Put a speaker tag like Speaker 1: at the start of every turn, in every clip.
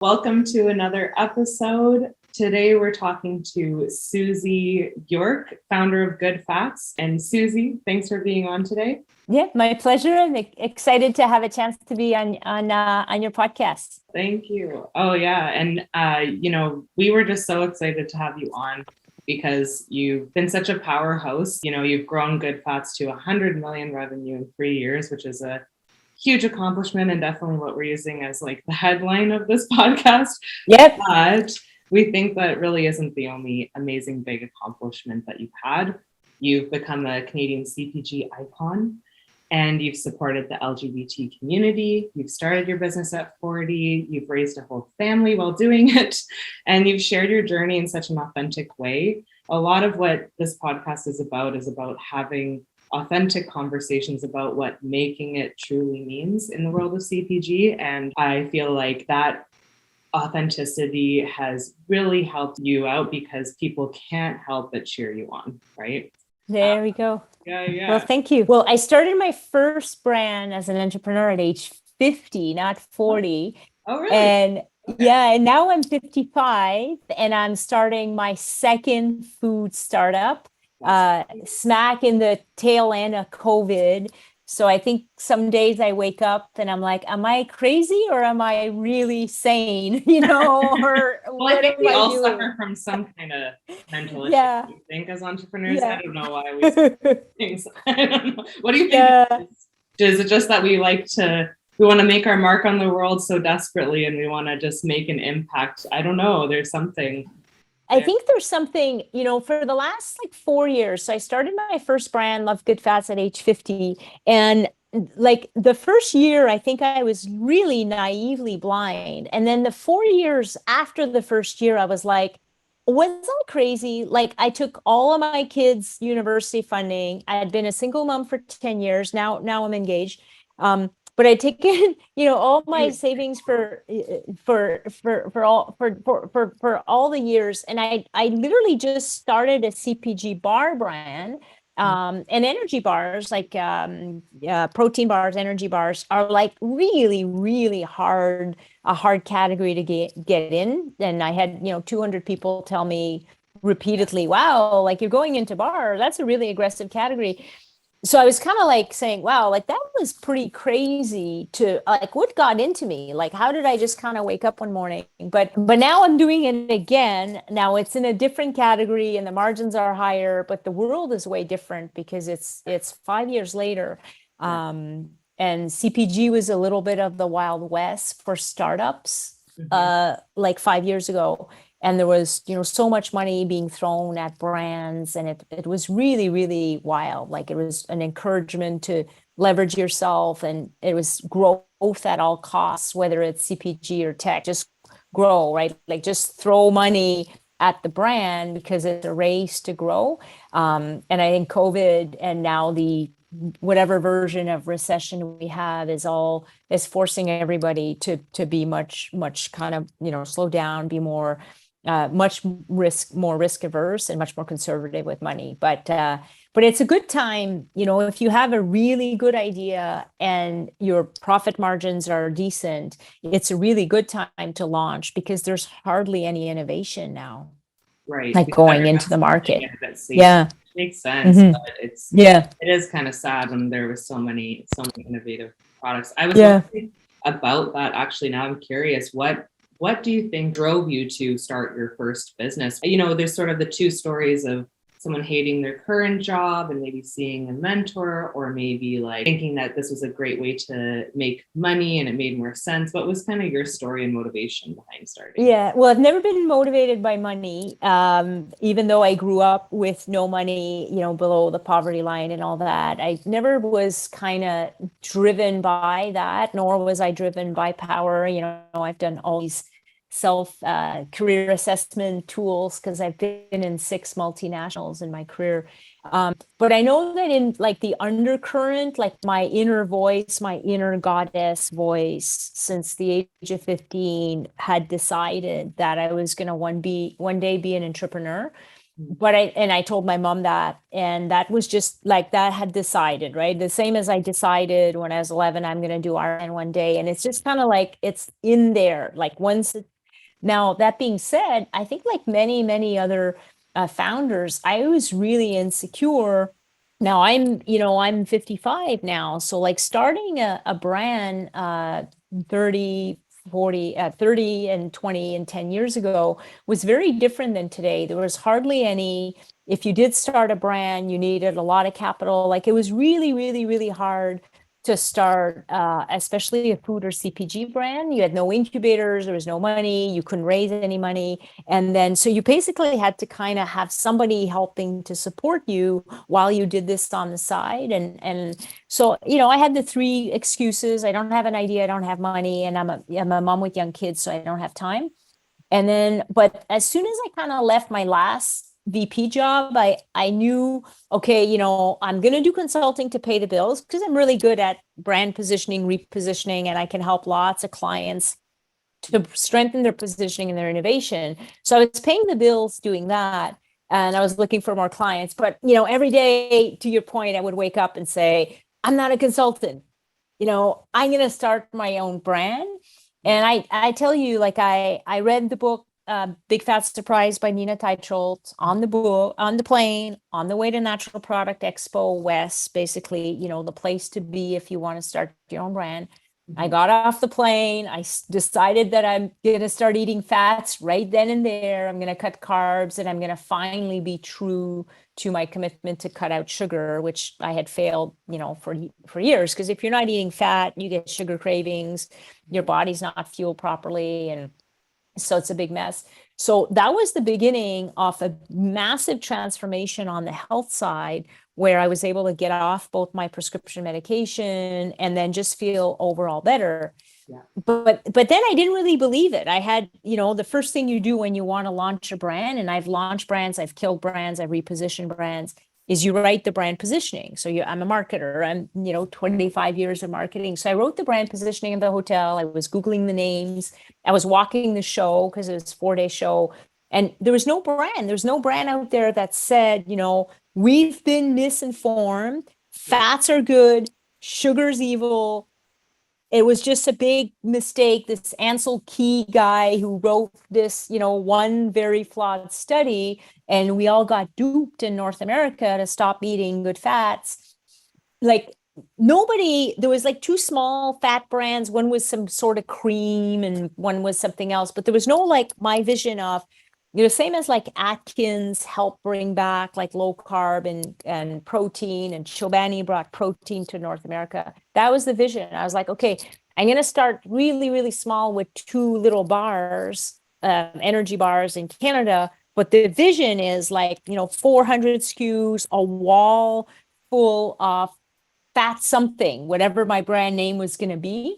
Speaker 1: Welcome to another episode. Today we're talking to Suzie Yorke, founder of GoodFats. And Suzie, thanks for being on today.
Speaker 2: Yeah, my pleasure. I'm excited to have a chance to be on your podcast.
Speaker 1: Thank you. Oh yeah, and we were just so excited to have you on because you've been such a powerhouse. You've grown GoodFats to 100 million revenue in 3 years, which is a huge accomplishment and definitely what we're using as like the headline of this podcast.
Speaker 2: Yep.
Speaker 1: But we think that really isn't the only amazing big accomplishment that you've had. You've become a Canadian CPG icon and you've supported the LGBT community. You've started your business at 40. You've raised a whole family while doing it. And you've shared your journey in such an authentic way. A lot of what this podcast is about having authentic conversations about what making it truly means in the world of CPG. And I feel like that authenticity has really helped you out because people can't help but cheer you on, right?
Speaker 2: There we go.
Speaker 1: Yeah.
Speaker 2: Well, thank you. Well, I started my first brand as an entrepreneur at age 50, not 40.
Speaker 1: Oh, really?
Speaker 2: And yeah, and now I'm 55 and I'm starting my second food startup. Smack in the tail end of COVID. So I think some days I wake up and I'm like, am I crazy or am I really sane? Or
Speaker 1: well, I think we all suffer from some kind of mental issue.
Speaker 2: Yeah.
Speaker 1: I think as entrepreneurs, I don't know why we suffer things. I don't know. What do you think?
Speaker 2: Yeah.
Speaker 1: Is it just that we want to make our mark on the world so desperately and we want to just make an impact? I don't know. There's something.
Speaker 2: I think there's something, for the last 4 years. So I started my first brand, Love GoodFats, at age 50. And the first year, I think I was really naively blind. And then the 4 years after the first year, I was like, wasn't crazy. I took all of my kids' university funding. I had been a single mom for 10 years. Now I'm engaged. But I take in, all my savings for all the years, and I literally just started a CPG bar brand, and energy bars protein bars, energy bars are really, really a hard category to get in. And I had 200 people tell me repeatedly, "Wow, you're going into bar. That's a really aggressive category." So I was kind of saying, wow, that was pretty crazy to what got into me? How did I just kind of wake up one morning? But now I'm doing it again. Now it's in a different category and the margins are higher, but the world is way different because it's 5 years later. And CPG was a little bit of the Wild West for startups, 5 years ago. And there was, so much money being thrown at brands, and it was really, really wild. It was an encouragement to leverage yourself, and it was growth at all costs, whether it's CPG or tech, just grow, right? Just throw money at the brand because it's a race to grow. And I think COVID and now the whatever version of recession we have is forcing everybody to be much kind of, slow down, be more more risk averse and much more conservative with money. But it's a good time, if you have a really good idea and your profit margins are decent, it's a really good time to launch because there's hardly any innovation now.
Speaker 1: Right.
Speaker 2: Going into the market.
Speaker 1: Yeah. Makes sense.
Speaker 2: Mm-hmm.
Speaker 1: But it is kind of sad when there was so many innovative products. I was wondering about that actually. Now I'm curious, what do you think drove you to start your first business? There's sort of the two stories of someone hating their current job and maybe seeing a mentor, or maybe thinking that this was a great way to make money and it made more sense. What was kind of your story and motivation behind starting?
Speaker 2: Yeah, well, I've never been motivated by money, even though I grew up with no money, below the poverty line and all that. I never was kind of driven by that, nor was I driven by power. I've done all these career assessment tools because I've been in 6 multinationals in my career. But I know that in the undercurrent, my inner voice, my inner goddess voice, since the age of 15, had decided that I was going to one day be an entrepreneur. but I told my mom that, and that was just like, that had decided, right? The same as I decided when I was 11, I'm going to do Ironman one day. And it's just kind of like, it's in there. Like now that being said, I think like many, many other founders, I was really insecure. Now I'm 55 now. So like starting a brand, 30, 40, 30 and 20 and 10 years ago was very different than today. There was hardly any, if you did start a brand, you needed a lot of capital. Like it was really, really, really hard to start, especially a food or CPG brand. You had no incubators, there was no money, you couldn't raise any money. And then, so you basically had to kind of have somebody helping to support you while you did this on the side. And so, I had the three excuses. I don't have an idea, I don't have money, and I'm a mom with young kids, so I don't have time. And then, but as soon as I kind of left my last VP job, I knew, okay, I'm going to do consulting to pay the bills because I'm really good at brand positioning, repositioning, and I can help lots of clients to strengthen their positioning and their innovation. So I was paying the bills doing that, and I was looking for more clients. But, every day, to your point, I would wake up and say, I'm not a consultant. I'm going to start my own brand. And I tell you, like I read the book Big Fat Surprise by Nina Teicholz on the plane, on the way to Natural Product Expo West, basically, the place to be if you want to start your own brand. I got off the plane. I decided that I'm going to start eating fats right then and there. I'm going to cut carbs, and I'm going to finally be true to my commitment to cut out sugar, which I had failed, for years. Because if you're not eating fat, you get sugar cravings, your body's not fueled properly. And so it's a big mess. So that was the beginning of a massive transformation on the health side, where I was able to get off both my prescription medication and then just feel overall better.
Speaker 1: Yeah.
Speaker 2: But then I didn't really believe it. I had, the first thing you do when you want to launch a brand, and I've launched brands, I've killed brands, I've repositioned brands, is you write the brand positioning. So I'm a marketer. I'm, 25 years of marketing. So I wrote the brand positioning in the hotel. I was Googling the names. I was walking the show because it was a 4-day show. And there was no brand. There's no brand out there that said, we've been misinformed. Fats are good. Sugar's evil. It was just a big mistake. This Ansel Key guy who wrote this, one very flawed study, and we all got duped in North America to stop eating good fats. Like there was like 2 small fat brands. One was some sort of cream and one was something else, but there was no like my vision of, same as like Atkins helped bring back like low carb and protein, and Chobani brought protein to North America. That was the vision. I was like, okay, I'm going to start really, really small with 2 little bars, energy bars in Canada. But the vision is like, 400 SKUs, a wall full of fat something, whatever my brand name was going to be.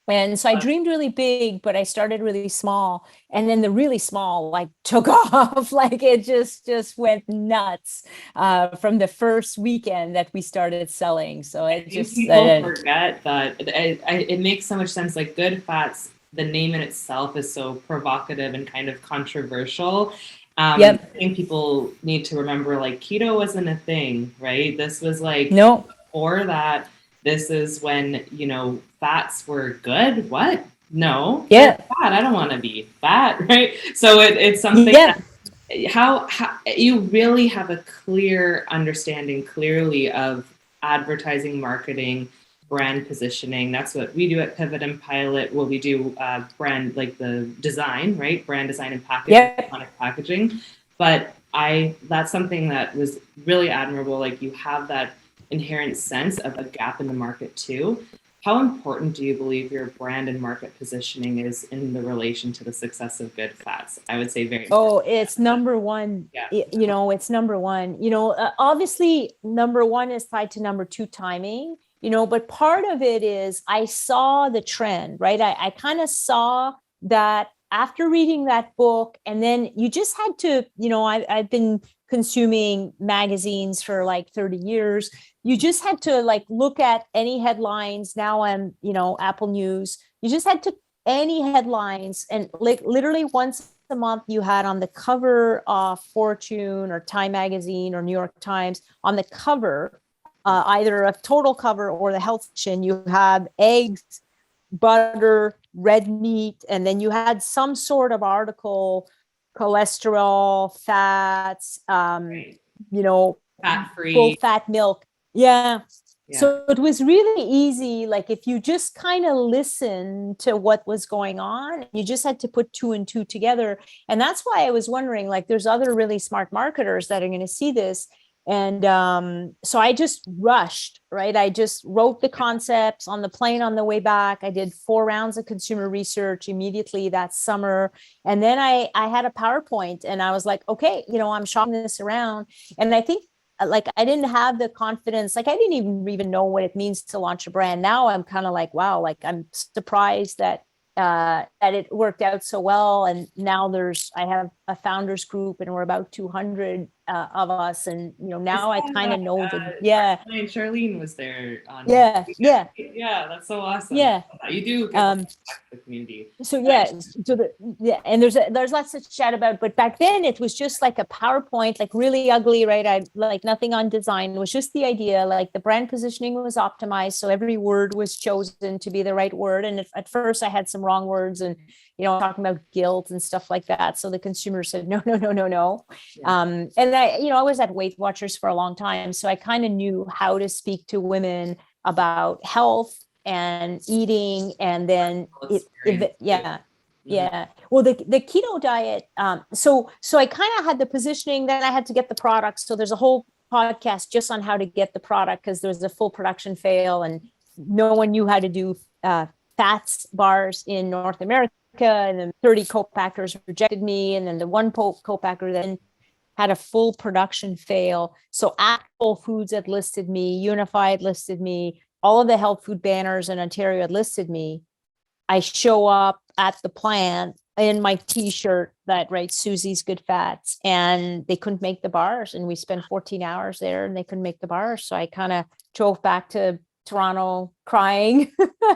Speaker 2: And so I dreamed really big, but I started really small. And then the really small like took off. Like it just went nuts from the first weekend that we started selling. So it just
Speaker 1: people forget that it makes so much sense. Like GoodFats, the name in itself is so provocative and kind of controversial. I think people need to remember, like, keto wasn't a thing, right? This was like before that. This is when, fats were good. What? No.
Speaker 2: Yeah.
Speaker 1: Fat. I don't want to be fat, right? So it's something that how you really have a clear understanding clearly of advertising, marketing, brand positioning. That's what we do at Pivot and Pilot. Well, we do brand, like the design, right? Brand design and packaging, packaging. But that's something that was really admirable. Like you have that inherent sense of a gap in the market too. How important do you believe your brand and market positioning is in the relation to the success of GoodFats? I would say very important.
Speaker 2: It's number one.
Speaker 1: Yeah.
Speaker 2: It's number one. Obviously number one is tied to number 2 timing, but part of it is I saw the trend, right? I kind of saw that after reading that book, and then you just had to, I've been consuming magazines for like 30 years. You just had to like look at any headlines. Now I'm, Apple News. You just had to any headlines, and like literally once a month you had on the cover of Fortune or Time Magazine or New York Times, on the cover, either a total cover or the health section, you have eggs, butter, red meat, and then you had some sort of article, cholesterol, fats, you know,
Speaker 1: Fat-free.
Speaker 2: full fat milk. Yeah.
Speaker 1: Yeah.
Speaker 2: So it was really easy. Like if you just kind of listen to what was going on, you just had to put two and two together. And that's why I was wondering, like, there's other really smart marketers that are going to see this. And so I just rushed, right? I just wrote the concepts on the plane on the way back. I did 4 rounds of consumer research immediately that summer. And then I had a PowerPoint and I was like, okay, you know, I'm shopping this around. And I think like I didn't have the confidence, like I didn't even know what it means to launch a brand. Now I'm kind of like, wow, like I'm surprised that it worked out so well. And now I have a founders group and we're about 200 of us. And, you know, now I kind of know that, yeah.
Speaker 1: Charlene was there on.
Speaker 2: Yeah. Yeah.
Speaker 1: Yeah. That's so awesome.
Speaker 2: Yeah.
Speaker 1: You do give back to the community.
Speaker 2: So yeah, and there's lots to chat about, but back then it was just like a PowerPoint, like really ugly, right? I like nothing on design. It was just the idea, like the brand positioning was optimized, so every word was chosen to be the right word. And at first I had some wrong words, and you know, talking about guilt and stuff like that. So the consumer said no. Yeah. And I was at Weight Watchers for a long time, so I kind of knew how to speak to women about health and eating, and then yeah. Well, the keto diet. So I kind of had the positioning. Then I had to get the product. So there's a whole podcast just on how to get the product, because there was a full production fail, and no one knew how to do fats bars in North America. And then 30 co-packers rejected me, and then the one co-packer then had a full production fail. So Whole Foods had listed me, Unified listed me. All of the health food banners in Ontario had listed me. I show up at the plant in my t-shirt that writes Suzie's GoodFats, and they couldn't make the bars. And we spent 14 hours there and they couldn't make the bars. So I kind of drove back to Toronto crying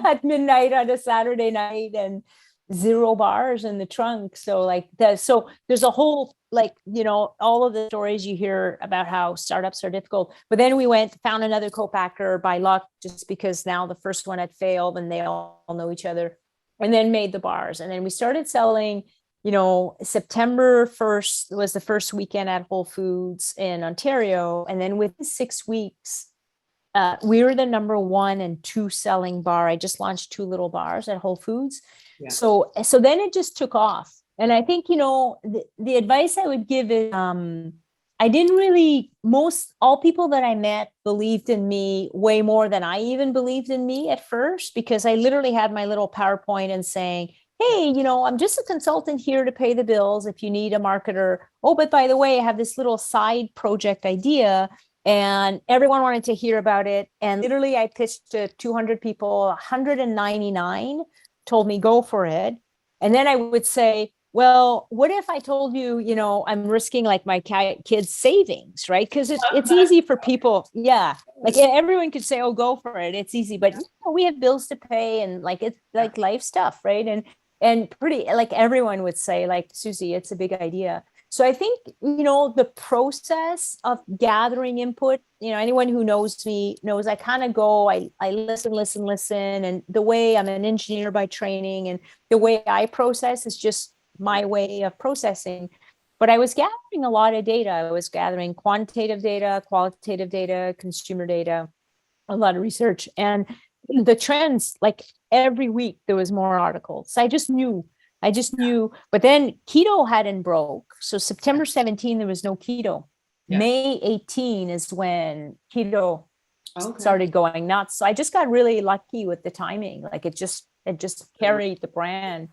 Speaker 2: at midnight on a Saturday night, and 0 bars in the trunk. So like so there's a whole, like, you know, all of the stories you hear about how startups are difficult. But then we found another co-packer by luck, just because now the first one had failed and they all know each other, and then made the bars. And then we started selling, you know, September 1st was the first weekend at Whole Foods in Ontario. And then within 6 weeks, we were the number 1 and 2 selling bar. I just launched 2 little bars at Whole Foods. Yeah. So then it just took off. And I think, you know, the advice I would give is, I didn't really, all people that I met believed in me way more than I even believed in me at first, because I literally had my little PowerPoint and saying, hey, you know, I'm just a consultant here to pay the bills if you need a marketer. Oh, but by the way, I have this little side project idea. And everyone wanted to hear about it. And literally I pitched to 200 people, 199 told me go for it. And then I would say, well, what if I told you, you know, I'm risking like my kids' savings, right? Because it's easy for people. Yeah. Like everyone could say, oh, go for it. It's easy. But you know, we have bills to pay, and like it's like life stuff, right? And pretty, like everyone would say, like, Suzie, it's a big idea. So I think, you know, the process of gathering input, you know, anyone who knows me knows I kind of go, I listen. And the way I'm an engineer by training, and the way I process is just my way of processing. But I was gathering a lot of data. I was gathering quantitative data, qualitative data, consumer data, a lot of research. And the trends, like every week there was more articles. I just knew, but then keto hadn't broke. So September 17, there was no keto. Yeah. May 18 is when keto started going nuts. So I just got really lucky with the timing. Like it just carried the brand.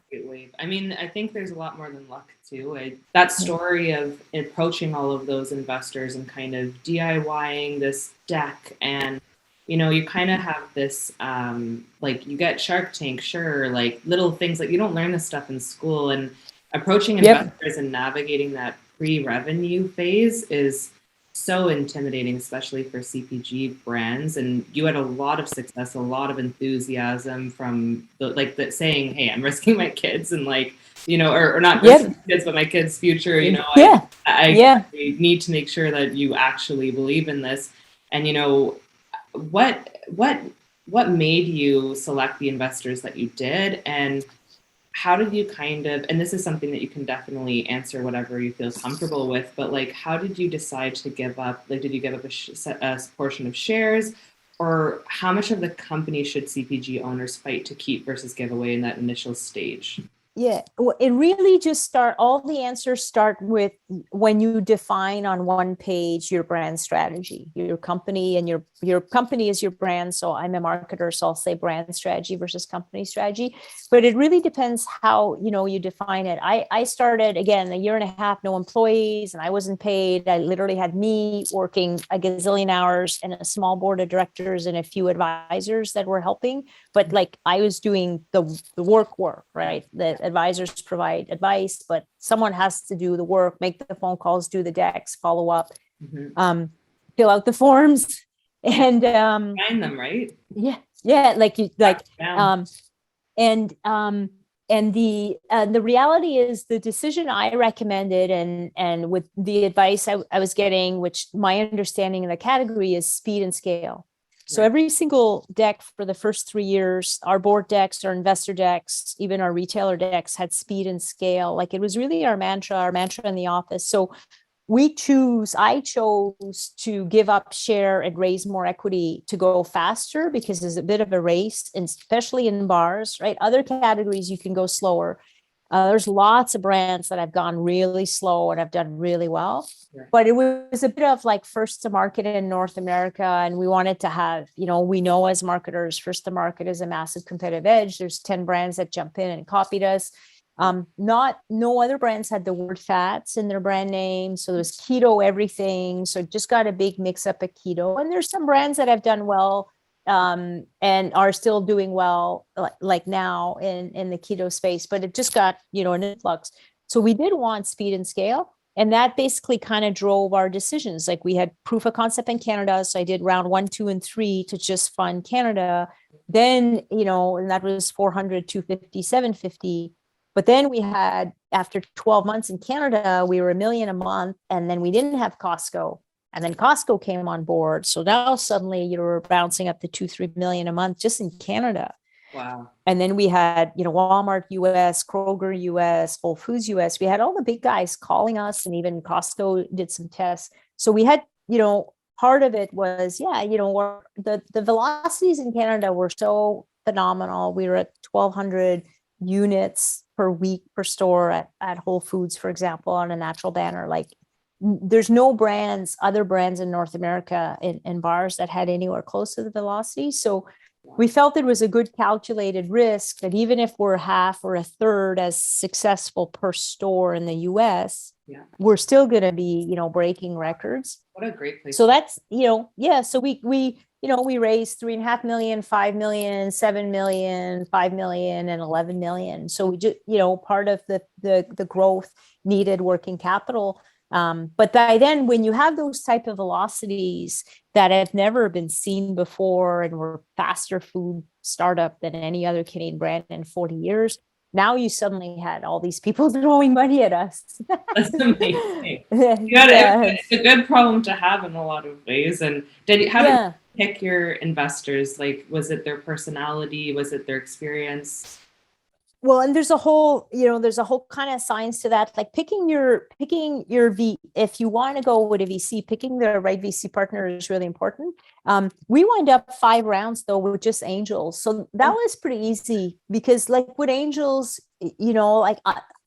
Speaker 1: I mean, I think there's a lot more than luck too. That story of approaching all of those investors and kind of DIYing this deck, and you know, you kind of have this, like you get Shark Tank, sure, like little things, like you don't learn this stuff in school, and approaching investors and navigating that pre-revenue phase is so intimidating, especially for CPG brands. And you had a lot of success, a lot of enthusiasm from the saying, "Hey, I'm risking my kids," and or not risking kids, but my kids' future. I need to make sure that you actually believe in this. And what made you select the investors that you did, and how did you and this is something that you can definitely answer whatever you feel comfortable with, but how did you decide to give up? Did you give up a portion of shares, or how much of the company should CPG owners fight to keep versus give away in that initial stage?
Speaker 2: Yeah, well, it really just all the answers start with when you define on one page your brand strategy, your company, and your company is your brand. So I'm a marketer, so I'll say brand strategy versus company strategy. But it really depends how, you define it. I started, again, a year and a half, no employees, and I wasn't paid. I literally had me working a gazillion hours and a small board of directors and a few advisors that were helping. But I was doing the work, right? The advisors provide advice, but someone has to do the work, make the phone calls, do the decks, follow up, fill out the forms, and
Speaker 1: find them, right?
Speaker 2: Yeah, and the reality is the decision I recommended, and with the advice I was getting, which my understanding in the category is speed and scale. So every single deck for the first 3 years, our board decks, our investor decks, even our retailer decks had speed and scale. It was really our mantra in the office. So I chose to give up share and raise more equity to go faster, because there's a bit of a race, and especially in bars, right? Other categories, you can go slower. There's lots of brands that have gone really slow and have done really well, but it was a bit of first to market in North America. And we wanted to have, we know as marketers, first to market is a massive competitive edge. There's 10 brands that jump in and copied us. No other brands had the word fats in their brand name. So there was keto everything. So it just got a big mix up of keto. And there's some brands that have done well, and are still doing well, like now in the keto space, but it just got, an influx. So we did want speed and scale. And that basically kind of drove our decisions. We had proof of concept in Canada. So I did round 1, 2, and 3 to just fund Canada. Then, and that was 400, 250, 750. But then we had, after 12 months in Canada, we were $1 million a month, and then we didn't have Costco. And then Costco came on board. So now suddenly you're bouncing up to 2-3 million a month just in Canada.
Speaker 1: Wow.
Speaker 2: And then we had, Walmart US, Kroger US, Whole Foods US. We had all the big guys calling us, and even Costco did some tests. So we had, part of it was, the velocities in Canada were so phenomenal. We were at 1,200 units per week per store at Whole Foods, for example, on a natural banner. There's no other brands in North America in bars that had anywhere close to the velocity. So we felt it was a good calculated risk that even if we're half or a third as successful per store in the US, we're still going to be, breaking records.
Speaker 1: What a great place.
Speaker 2: So that's, so we raised 3.5 million, 5 million, 7 million, 5 million, and 11 million. So we just, part of the growth needed working capital. But by then, when you have those type of velocities that have never been seen before, and we're faster food startup than any other Canadian brand in 40 years, now you suddenly had all these people throwing money at us.
Speaker 1: That's amazing. It's a good problem to have in a lot of ways. And how did you pick your investors? Was it their personality? Was it their experience?
Speaker 2: Well, and there's a whole kind of science to that. Picking your if you want to go with a VC, picking the right VC partner is really important. We wind up 5 rounds though with just angels. So that was pretty easy, because with angels,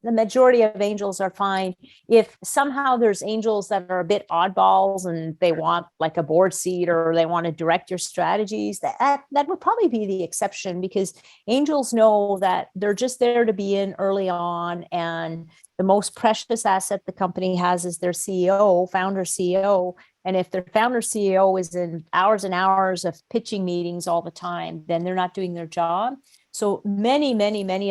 Speaker 2: the majority of angels are fine. If somehow there's angels that are a bit oddballs and they want a board seat, or they want to direct your strategies, that would probably be the exception, because angels know that they're just there to be in early on. And the most precious asset the company has is their founder CEO. And if their founder CEO is in hours and hours of pitching meetings all the time, then they're not doing their job. So many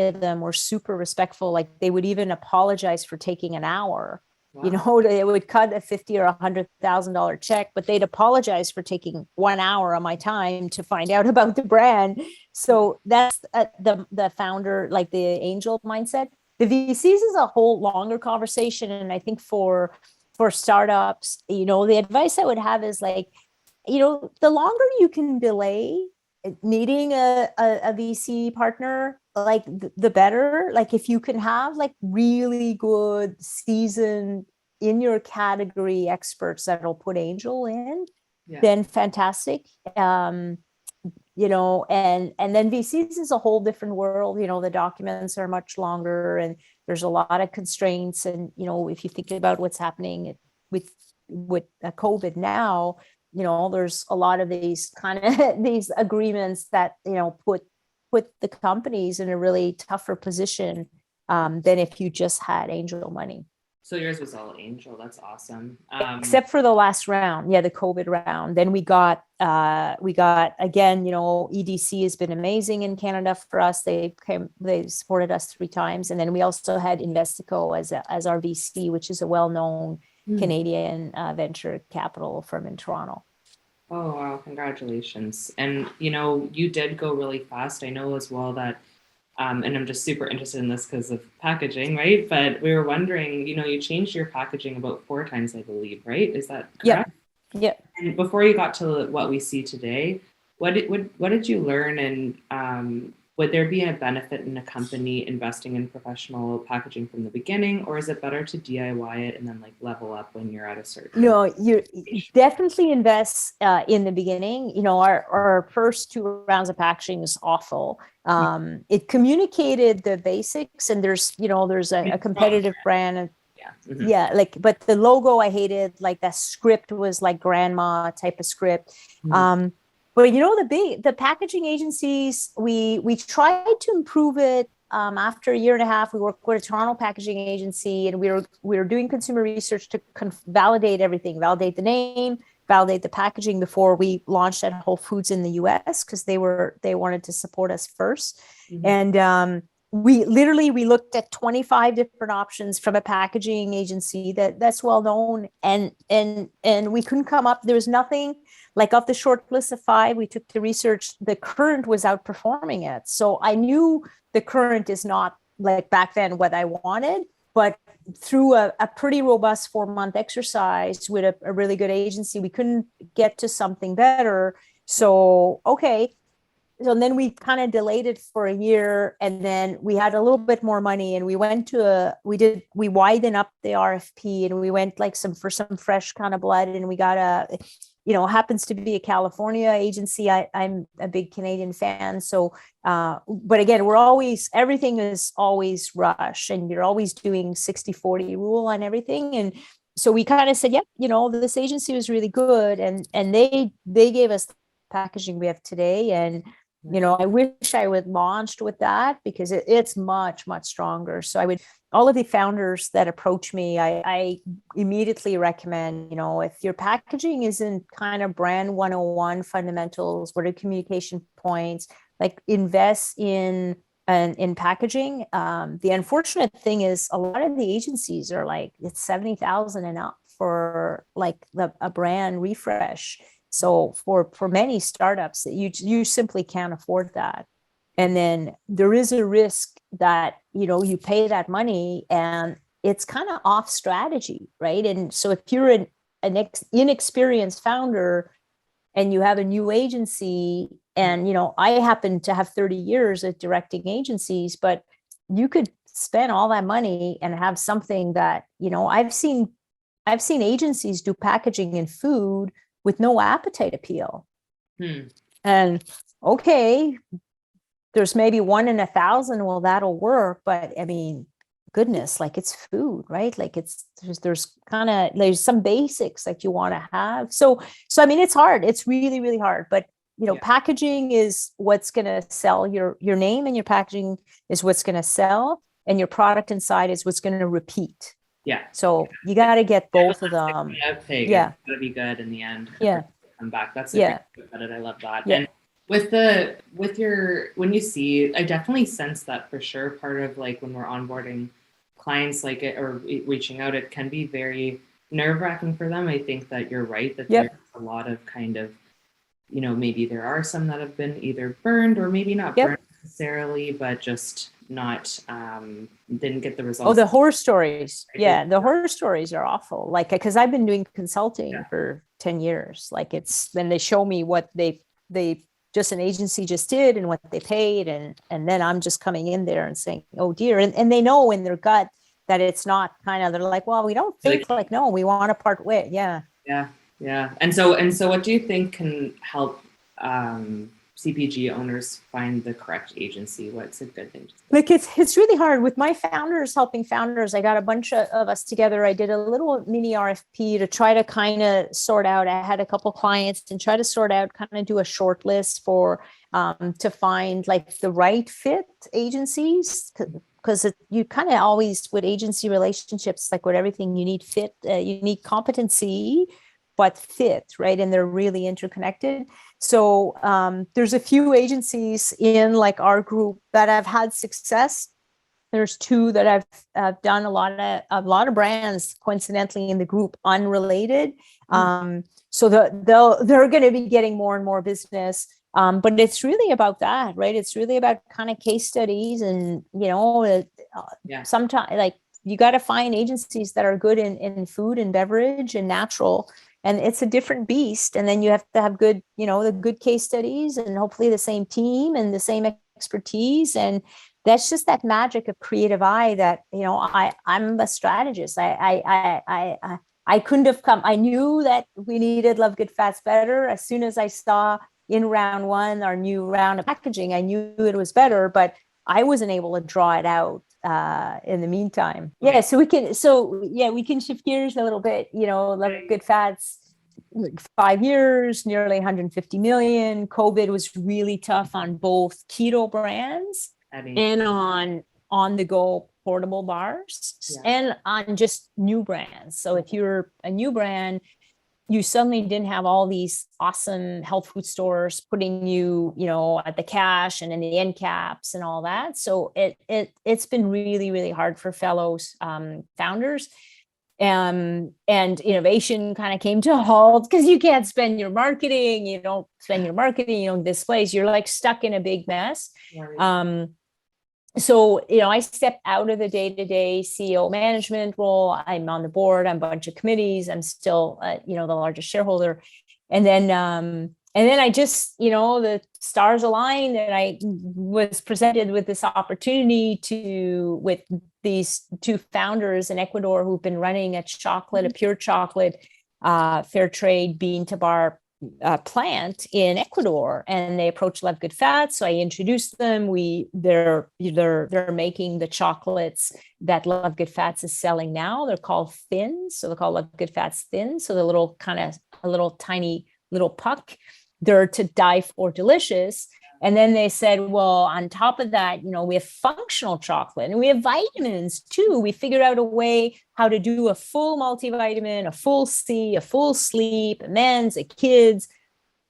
Speaker 2: of them were super respectful. They would even apologize for taking an hour You
Speaker 1: Wow.
Speaker 2: know, they would cut a $50,000 or $100,000 check, but they'd apologize for taking 1 hour of my time to find out about the brand. So that's the founder, like the angel mindset. The VCs is a whole longer conversation, and I think for startups, you know, the advice I would have is like, you know, the longer you can delay needing a VC partner, like the better. Like if you can have like really good seasoned in your category experts that'll put angel in,
Speaker 1: Yeah.
Speaker 2: then fantastic. You know, and then VCs is a whole different world. You know, the documents are much longer and there's a lot of constraints. And, you know, if you think about what's happening with COVID now, you know, there's a lot of these kind of these agreements that, you know, put the companies in a really tougher position than if you just had angel money.
Speaker 1: So yours was all angel. That's awesome.
Speaker 2: Except for the last round. Yeah, the COVID round. Then we got again, you know, EDC has been amazing in Canada for us. They supported us 3 times. And then we also had Investico as our VC, which is a well-known Canadian venture capital firm in Toronto.
Speaker 1: Oh, wow. Congratulations. And, you know, you did go really fast. I know as well that, and I'm just super interested in this because of packaging, right? But we were wondering, you know, you changed your packaging about 4 times, I believe, right? Is that correct?
Speaker 2: Yep.
Speaker 1: And before you got to what we see today, what did you learn? And would there be a benefit in a company investing in professional packaging from the beginning, or is it better to DIY it and then like level up when you're at a certain?
Speaker 2: No, you definitely invest in the beginning. You know, our first 2 rounds of packaging was awful. It communicated the basics, and there's a competitive brand. And yeah, like, but the logo I hated. Like that script was like grandma type of script. But you know, the packaging agencies, we tried to improve it. After a year and a half, we worked with a Toronto packaging agency, and we were doing consumer research to validate everything, validate the name, validate the packaging before we launched at Whole Foods in the US, because they wanted to support us first. And we looked at 25 different options from a packaging agency that's well known, and we couldn't come up. There was nothing. Like off the short list of 5, we took the research, the Current was outperforming it. So I knew the Current is not like back then what I wanted, but through a pretty robust 4-month exercise with a really good agency, we couldn't get to something better. So, okay. So then we kind of delayed it for a year, and then we had a little bit more money, and we widened up the RFP, and we went like for some fresh kind of blood, and we got happens to be a California agency. I'm a big Canadian fan. So, but again, everything is always rush, and you're always doing 60-40 rule on everything. And so we kind of said, yeah, you know, this agency was really good. And they gave us the packaging we have today. And, you know, I wish I would launched with that, because it's much, much stronger. So all of the founders that approach me, I immediately recommend, you know, if your packaging isn't kind of brand 101 fundamentals, what are communication points, like invest in packaging. The unfortunate thing is a lot of the agencies are like, it's 70,000 and up for like a brand refresh. So for many startups, you simply can't afford that. And then there is a risk that, you know, you pay that money and it's kind of off strategy, right? And so if you're an inexperienced founder and you have a new agency, and, you know, I happen to have 30 years at directing agencies, but you could spend all that money and have something that, you know, I've seen agencies do packaging in food with no appetite appeal. And okay, there's maybe 1 in 1,000. Well, that'll work. But I mean, goodness, like it's food, right? Like there's some basics that you want to have. So I mean, it's hard. It's really, really hard. But, you know, packaging is what's going to sell. Your name and your packaging is what's going to sell, and your product inside is what's going to repeat. Yeah. So you got to get both of them.
Speaker 1: Yeah. It's gotta be good in the end.
Speaker 2: Yeah.
Speaker 1: Come back. That's a great about it. I love that. Yeah. And when you see, I definitely sense that for sure. Part of like when we're onboarding clients like it or reaching out, it can be very nerve-wracking for them. I think that you're right, that there's a lot of kind of, you know, maybe there are some that have been either burned or maybe not burned necessarily, but just not didn't get the results.
Speaker 2: Oh, the horror stories. Yeah, the horror stories are awful. Like, because I've been doing consulting for 10 years. Like, it's then they show me what they just an agency just did and what they paid, and then I'm just coming in there and saying, oh dear, and they know in their gut that it's not kind of, they're like, well, we don't think like, no, we want to part way. Yeah.
Speaker 1: And so what do you think can help CPG owners find the correct agency? What's a good thing to say?
Speaker 2: Like, it's really hard with my founders, helping founders. I got a bunch of us together. I did a little mini RFP to try to kind of sort out. I had a couple clients and try to sort out, kind of do a short list for to find like the right fit agencies, because you kind of always, with agency relationships, like with everything, you need fit, you need competency, but fit, right? And they're really interconnected. So there's a few agencies in like our group that have had success. There's two that I've done a lot of brands coincidentally in the group, unrelated. So they're going to be getting more and more business. But it's really about that, right? It's really about kind of case studies, and you know, sometimes like you got to find agencies that are good in food and beverage and natural. And it's a different beast. And then you have to have good, you know, the good case studies and hopefully the same team and the same expertise. And that's just that magic of creative eye that, you know, I'm a strategist. I couldn't have come. I knew that we needed Love Good Fats better. As soon as I saw in round one, our new round of packaging, I knew it was better, but I wasn't able to draw it out in the meantime. Yeah. So we can shift gears a little bit, you know, Love Good Fats, like 5 years, nearly 150 million. COVID was really tough on both keto brands and on the go portable bars and on just new brands. So if you're a new brand, you suddenly didn't have all these awesome health food stores putting you, you know, at the cash and in the end caps and all that. So it's been really, really hard for fellows founders. And innovation kind of came to a halt because you can't spend your marketing. You don't spend your marketing, you don't displays. You're like stuck in a big mess. So, you know, I stepped out of the day-to-day CEO management role. I'm on the board, I'm a bunch of committees. I'm still, you know, the largest shareholder. And then I just, you know, the stars aligned and I was presented with this opportunity with these two founders in Ecuador who've been running a pure chocolate, fair trade bean to bar plant in Ecuador, and they approached Love Good Fats. So I introduced them. They're making the chocolates that Love Good Fats is selling now. They're called Thins. So they're called Love Good Fats Thins. So the a little tiny little puck. They're to die for delicious. And then they said, well, on top of that, you know, we have functional chocolate and we have vitamins too. We figured out a way how to do a full multivitamin, a full C, a full sleep, a men's, a kids,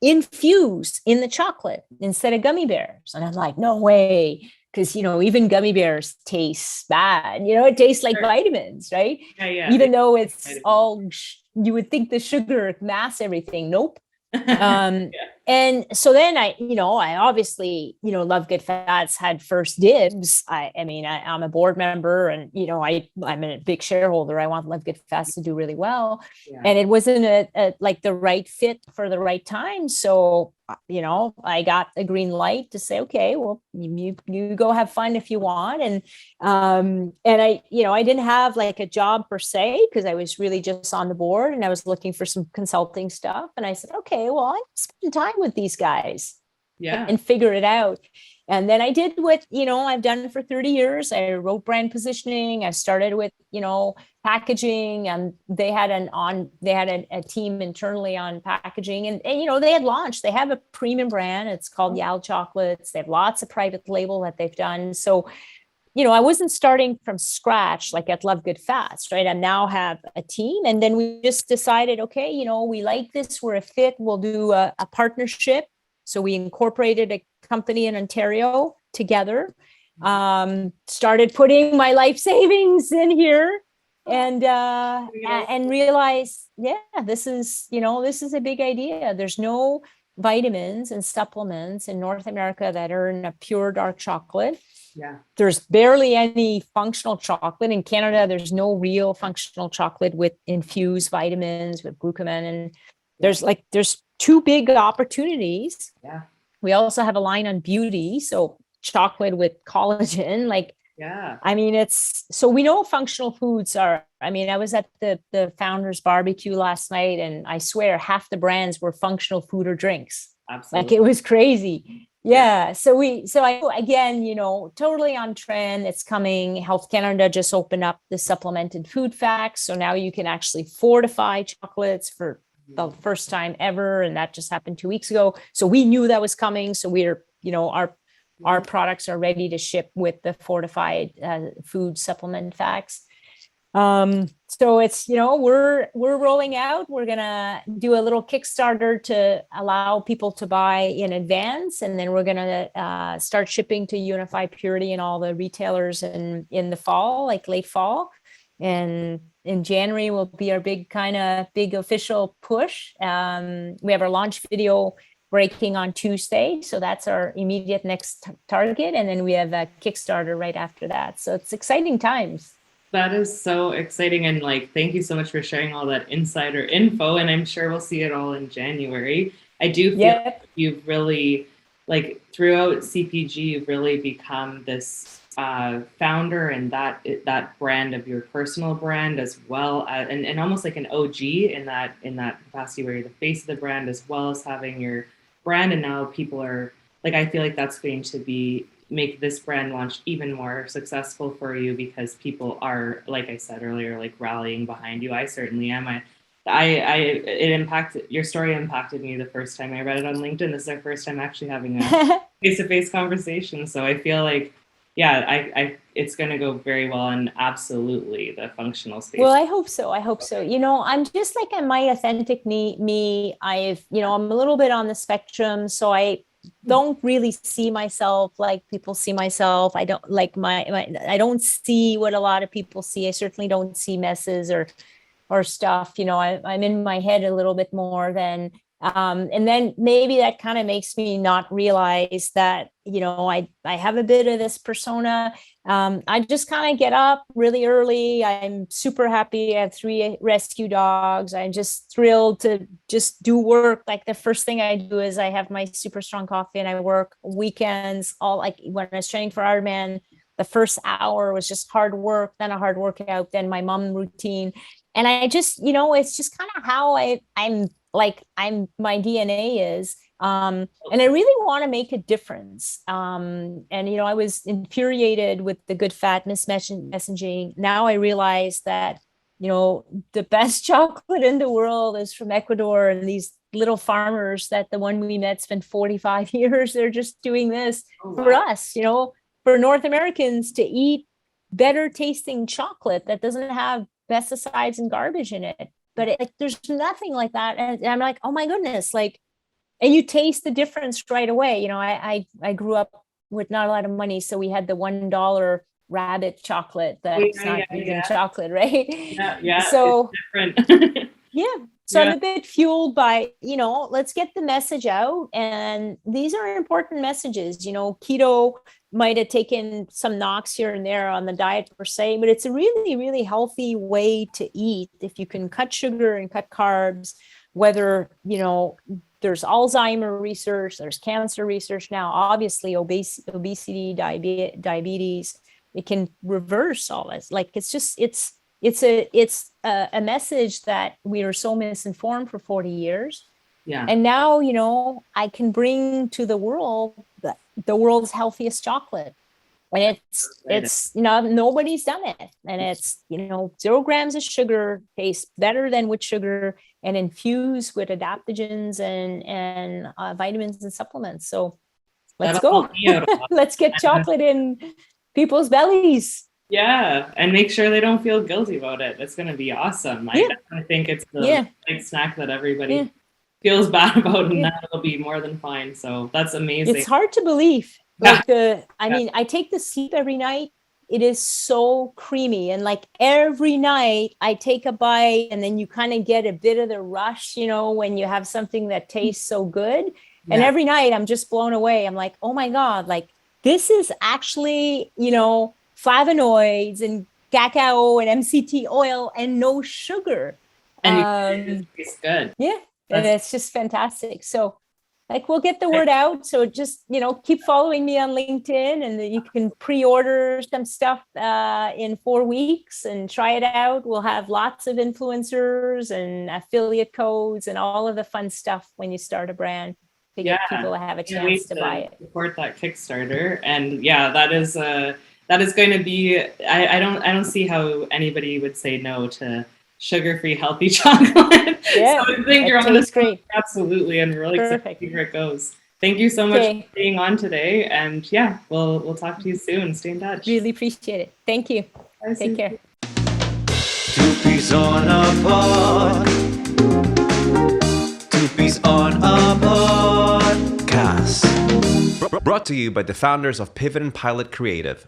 Speaker 2: infused in the chocolate instead of gummy bears. And I'm like, no way. Because, you know, even gummy bears taste bad. You know, it tastes like vitamins, right? Even though it's all, you would think the sugar mass everything. Nope. And so then I obviously, you know, Love Good Fats had first dibs. I'm a board member and, you know, I'm a big shareholder. I want Love Good Fats to do really well. And it wasn't like the right fit for the right time. So, you know, I got a green light to say, okay, well, you go have fun if you want. And I, you know, I didn't have like a job per se, because I was really just on the board and I was looking for some consulting stuff. And I said, okay, well, I'm spending time with these guys and figure it out. And then I did what, you know, I've done for 30 years. I wrote brand positioning. I started with, you know, packaging, and they had a team internally on packaging, and you know, they have a premium brand. It's called Yal Chocolates. They have lots of private label that they've done. So, you know, I wasn't starting from scratch like at Love Good Fats, right? I now have a team, and then we just decided, okay, you know, we like this, we're a fit, we'll do a partnership. So we incorporated a company in Ontario together. Started putting my life savings in here and realized, this is a big idea. There's no vitamins and supplements in North America that are in a pure dark chocolate.
Speaker 1: Yeah.
Speaker 2: There's barely any functional chocolate in Canada. There's no real functional chocolate with infused vitamins with glucosamine. And there's two big opportunities.
Speaker 1: Yeah.
Speaker 2: We also have a line on beauty. So chocolate with collagen, I mean, so we know functional foods are, I mean, I was at the founders barbecue last night and I swear half the brands were functional food or drinks.
Speaker 1: Absolutely.
Speaker 2: It was crazy. Yeah. So again, totally on trend. It's coming. Health Canada just opened up the supplemented food facts. So now you can actually fortify chocolates for the first time ever. And that just happened 2 weeks ago. So we knew that was coming. So we're, our products are ready to ship with the fortified food supplement facts. So it's, we're rolling out. We're going to do a little Kickstarter to allow people to buy in advance. And then we're going to start shipping to Unified Purity and all the retailers in the fall, like late fall. And in January will be our big official push. We have our launch video breaking on Tuesday. So that's our immediate next target. And then we have a Kickstarter right after that. So it's exciting times.
Speaker 1: That is so exciting. And thank you so much for sharing all that insider info. And I'm sure we'll see it all in January. I do feel like you've really, throughout CPG, you've really become this founder and that brand of your personal brand, as well as, and almost like an OG in that capacity where you're the face of the brand, as well as having your brand. And now people are I feel like that's going to make this brand launch even more successful for you, because people are, like I said earlier, rallying behind you. I certainly am. Your story impacted me the first time I read it on LinkedIn. This is our first time actually having a face-to-face conversation. So I feel it's going to go very well, and absolutely the functional space.
Speaker 2: Well, I hope so. I'm just my authentic me. I'm a little bit on the spectrum, so I don't really see myself like people see myself. I don't I don't see what a lot of people see. I certainly don't see messes or stuff. I'm in my head a little bit more than and then maybe that kind of makes me not realize that, I have a bit of this persona. I just kind of get up really early. I'm super happy. I have 3 rescue dogs. I'm just thrilled to just do work. The first thing I do is I have my super strong coffee and I work weekends. When I was training for Ironman, the first hour was just hard work, then a hard workout, then my mom routine. And I just, it's just kind of how my DNA is. And I really want to make a difference. And, I was infuriated with the good fat messaging. Now I realize that, the best chocolate in the world is from Ecuador, and these little farmers that the one we met spent 45 years. They're just doing this for us, for North Americans to eat better tasting chocolate that doesn't have pesticides and garbage in it. But there's nothing like that. And I'm like, oh my goodness, and you taste the difference right away. I grew up with not a lot of money. So we had the $1 rabbit chocolate that's not vegan chocolate, right?
Speaker 1: Yeah.
Speaker 2: So
Speaker 1: it's different.
Speaker 2: So I'm a bit fueled by, let's get the message out. And these are important messages. Keto might have taken some knocks here and there on the diet per se, but it's a really, really healthy way to eat if you can cut sugar and cut carbs, whether, there's Alzheimer research, there's cancer research now, obviously obesity, diabetes, it can reverse all this. It's a message that we were so misinformed for 40 years.
Speaker 1: Yeah.
Speaker 2: And now, I can bring to the world the world's healthiest chocolate. And it's nobody's done it. And it's, 0 grams of sugar, tastes better than with sugar, and infused with adaptogens and vitamins and supplements. So let's go. Let's get chocolate in people's bellies.
Speaker 1: Yeah, and make sure they don't feel guilty about it. That's going to be awesome. I think it's the snack that everybody feels bad about, and that'll be more than fine. So that's amazing.
Speaker 2: It's hard to believe. Like I mean, I take the sleep every night. It is so creamy. And like every night I take a bite and then you kind of get a bit of the rush, you know, when you have something that tastes so good. And every night I'm just blown away. I'm like, oh my God, like this is actually, you know, flavonoids and cacao and MCT oil and no sugar.
Speaker 1: And it tastes good.
Speaker 2: Yeah. And it's just fantastic. So like we'll get the word out. So just, you know, keep following me on LinkedIn and you can pre-order some stuff in 4 weeks and try it out. We'll have lots of influencers and affiliate codes and all of the fun stuff when you start a brand to get people to have a chance to buy it.
Speaker 1: Support that Kickstarter. And yeah, that is going to be, I don't see how anybody would say no to sugar-free healthy chocolate.
Speaker 2: Yeah,
Speaker 1: so I think you're on
Speaker 2: this great.
Speaker 1: Absolutely, and we're really excited to see where it goes. Thank you so much for being on today, and yeah, we'll talk to you soon. Stay in touch.
Speaker 2: Really appreciate it. Thank you.
Speaker 1: Bye,
Speaker 2: Take care.
Speaker 3: Two peas on a pod. Two peas on a podcast.
Speaker 4: Brought to you by the founders of Pivot and Pilot Creative.